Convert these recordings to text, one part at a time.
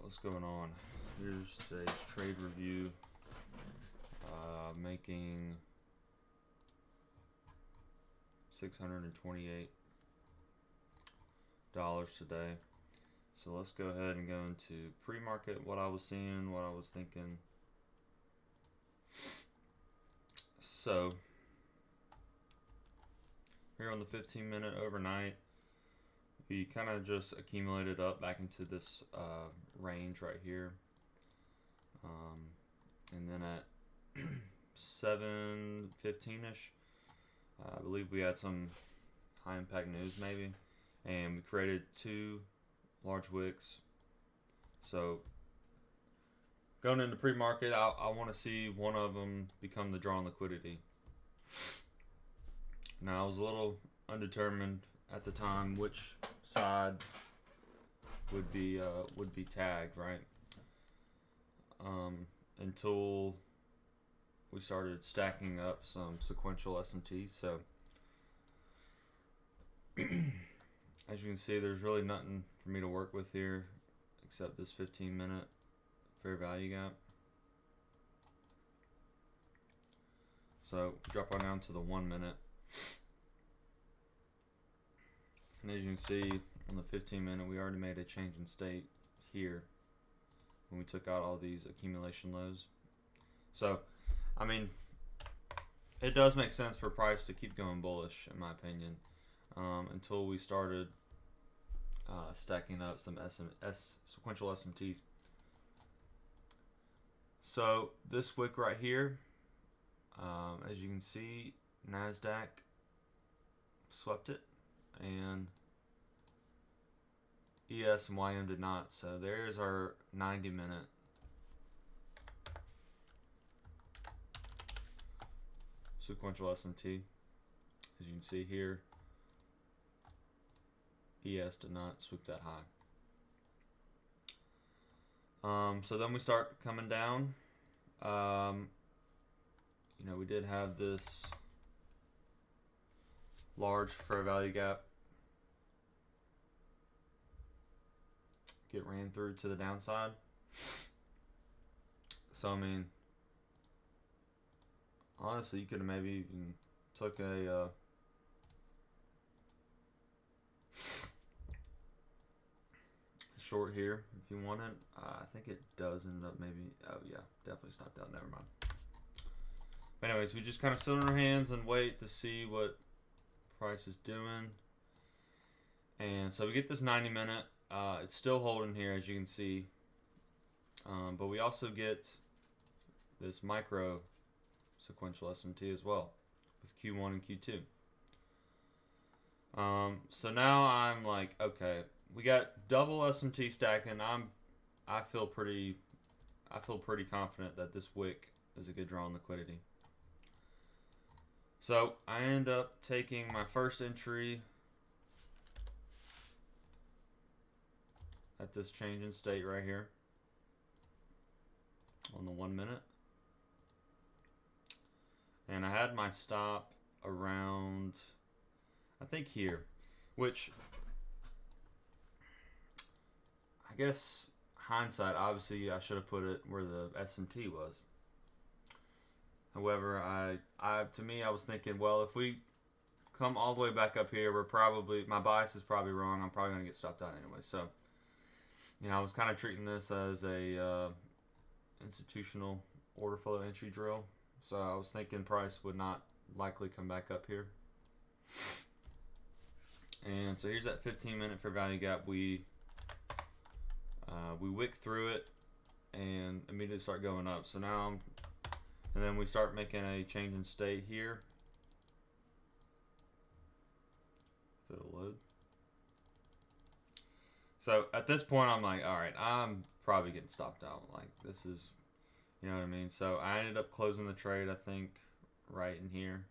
what's going on? Here's today's trade review. Making $628 today. So let's go ahead and go into pre-market, what I was seeing, what I was thinking. So here on the 15-minute overnight, we kind of just accumulated up back into this range right here. And then at 7:15ish, I believe we had some high impact news maybe, and we created two large wicks. So going into pre-market, I want to see one of them become the drawn liquidity. Now I was a little undetermined at the time which side would be tagged, right? Until we started stacking up some sequential SMTs. So as you can see, there's really nothing for me to work with here except this 15-minute fair value gap. So drop on down to the 1 minute. And as you can see on the 15-minute, we already made a change in state here when we took out all these accumulation lows. So, I mean, it does make sense for price to keep going bullish, in my opinion, until we started stacking up some sequential SMTs. So this wick right here, as you can see, NASDAQ swept it, and ES and YM did not. So there's our 90-minute. Sequential SMT. As you can see here, ES did not sweep that high. So then we start coming down. You know, we did have this large fair value gap get ran through to the downside. So I mean, honestly, you could have maybe even took a short here if you wanted. I think it does end up maybe. Oh yeah, definitely stopped out. Never mind. But anyways, we just kind of sit on our hands and wait to see what price is doing. And so we get this 90-minute. It's still holding here, as you can see. But we also get this micro sequential SMT as well with Q1 and Q2. So now I'm like, okay, we got double SMT stacking. I feel pretty confident that this wick is a good draw on liquidity. So I end up taking my first entry at this change in state right here on the 1 minute. And I had my stop around, I think here, which I guess hindsight, obviously I should have put it where the SMT was. However, to me, I was thinking, well, if we come all the way back up here, my bias is probably wrong. I'm probably going to get stopped out anyway. So, you know, I was kind of treating this as a institutional order flow entry drill. So I was thinking price would not likely come back up here. And so here's that 15-minute fair value gap. We wick through it and immediately start going up. So now and then we start making a change in state here. If it'll load. So at this point, I'm like, all right, I'm probably getting stopped out. Like, this is, you know what I mean? So I ended up closing the trade, I think, right in here.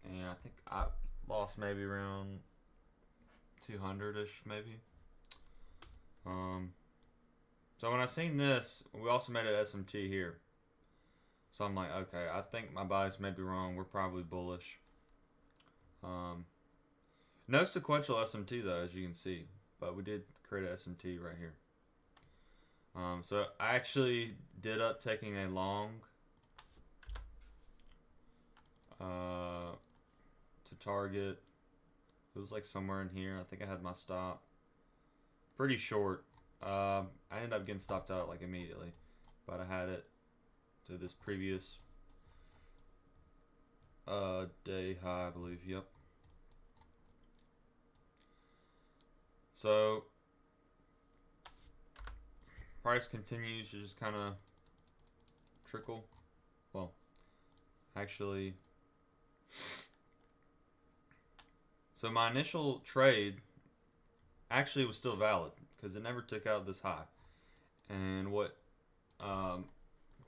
And I think I lost maybe around 200-ish, maybe. So when I seen this, we also made an SMT here. So I'm like, okay, I think my bias may be wrong. We're probably bullish. No sequential SMT though, as you can see. but we did create a SMT right here. So I actually did up taking a long to target. It was like somewhere in here. I think I had my stop pretty short. I ended up getting stopped out like immediately, but I had it to this previous day high, I believe. Yep. So price continues to just kind of trickle. Well, actually, so my initial trade actually was still valid because it never took out this high. And what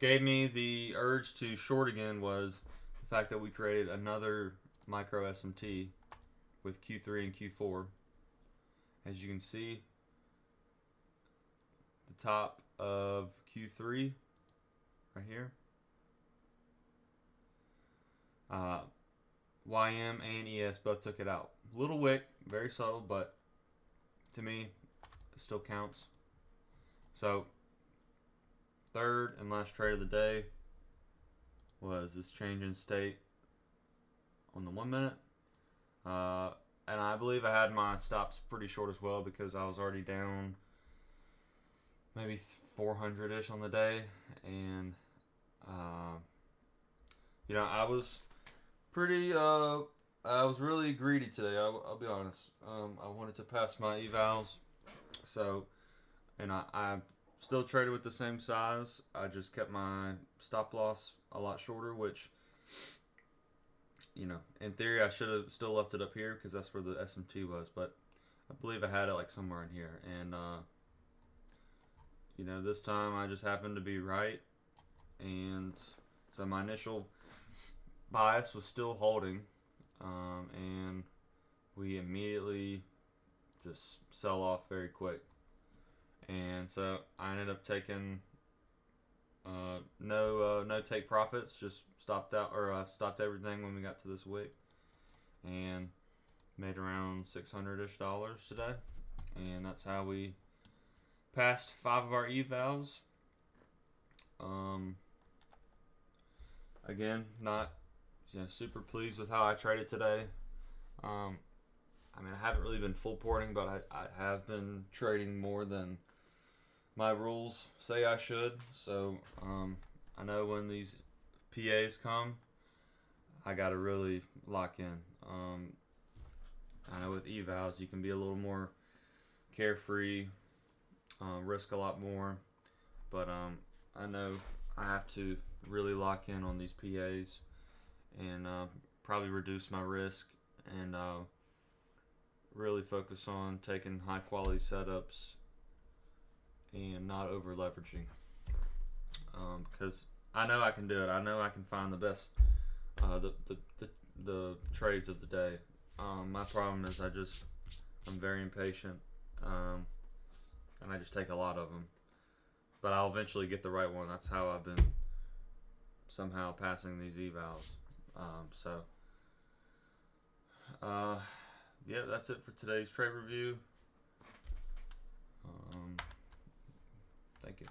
gave me the urge to short again was the fact that we created another micro SMT with Q3 and Q4. As you can see, the top of Q3 right here, YM and ES both took it out. Little wick, very subtle, but to me, it still counts. So, third and last trade of the day was this change in state on the 1 minute. And I believe I had my stops pretty short as well because I was already down maybe 400-ish on the day. And, you know, I was pretty, I was really greedy today, I'll be honest. I wanted to pass my evals. So, and I still traded with the same size. I just kept my stop loss a lot shorter, which, you know, in theory, I should have still left it up here because that's where the SMT was. But I believe I had it like somewhere in here. And, you know, this time I just happened to be right. And so my initial bias was still holding. And we immediately just sell off very quick. And so I ended up taking no take profits, just stopped out, or stopped everything when we got to this wick, and made around $600-ish today. And that's how we passed 5 of our evals. Again, not super pleased with how I traded today. I mean, I haven't really been full porting, but I have been trading more than my rules say I should. So I know when these PAs come, I got to really lock in. I know with evals you can be a little more carefree, risk a lot more, but I know I have to really lock in on these PAs and probably reduce my risk and really focus on taking high quality setups and not over leveraging, because I know I can do it. I know I can find the best the trades of the day. My problem is I'm very impatient, and I just take a lot of them, but I'll eventually get the right one. That's how I've been somehow passing these evals. Yeah, that's it for today's trade review. Thank you.